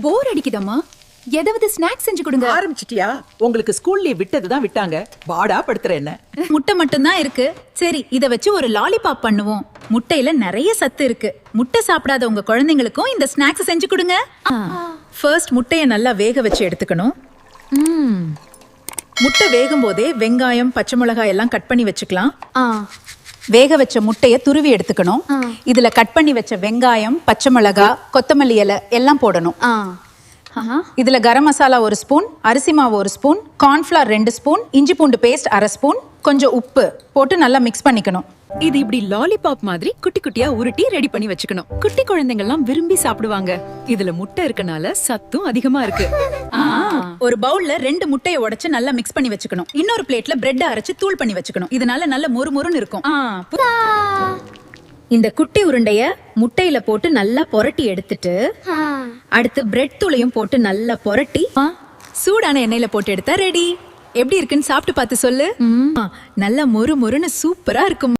போர் அடிக்குதம்மா, ஏதாவது ஸ்நாக்ஸ் செஞ்சு கொடுங்க. ஆரம்பிச்சிட்டியா? உங்களுக்கு ஸ்கூல் லீவ் விட்டதுதான் விட்டாங்க. பாடா படுத்துற என்ன? முட்டை மட்டும்தான் இருக்கு. சரி, இத வச்சு ஒரு லாலிபாப் பண்ணுவோம். முட்டையில நிறைய சத்து இருக்கு. முட்டை சாப்பிடாத உங்க குழந்தைங்களுக்கும் இந்த ஸ்நாக்ஸ் செஞ்சு கொடுங்க. ஃபர்ஸ்ட் முட்டைய நல்லா வேக வச்சு எடுத்துக்கணும். முட்டை வேகும் போதே வெங்காயம், பச்சை மிளகாய் எல்லாம் கட் பண்ணி வச்சுக்கலாம். வேக வச்ச முட்டைய துருவி எடுத்துக்கணும். இதுல கட் பண்ணி வச்ச வெங்காயம், பச்சை மிளகாய், கொத்தமல்லி இலை எல்லாம் போடணும். இதுல கரம் மசாலா 1 ஸ்பூன், அரிசி மாவு 1 ஸ்பூன், கார்ன்ஃபிளவர் 2 ஸ்பூன், இஞ்சி பூண்டு பேஸ்ட் 1/2 ஸ்பூன், கொஞ்சம் உப்பு போட்டு நல்லா மிக்ஸ் பண்ணிக்கணும். இது இப்படி லாலிபாப் மாதிரி குட்டி குட்டியா உருட்டி ரெடி பண்ணி வச்சுக்கணும். குட்டி குழந்தைங்க எல்லாம் விரும்பி சாப்பிடுவாங்க. இதுல முட்டை இருக்கனால சத்தும் அதிகமா இருக்கு. ஒரு பவுல்ல 2 முட்டையை உடைச்சு நல்லா மிக்ஸ் பண்ணி வச்சுக்கணும். இன்னொரு பிளேட்ல பிரெட் அரைச்சு தூள் பண்ணி வச்சுக்கணும். இதனால நல்ல மொறுமொறுன்னு இருக்கும். இந்த குட்டி உருண்டைய முட்டையில போட்டு நல்லா புரட்டி எடுத்துட்டு அடுத்து பிரெட் தூளையும் போட்டு நல்லா புரட்டி சூடான எண்ணெயில போட்டு எடுத்தா ரெடி. எப்படி இருக்குன்னு சாப்பிட்டு பார்த்து சொல்லு. நல்லா மொறு மொறுன்னு சூப்பரா இருக்கும்.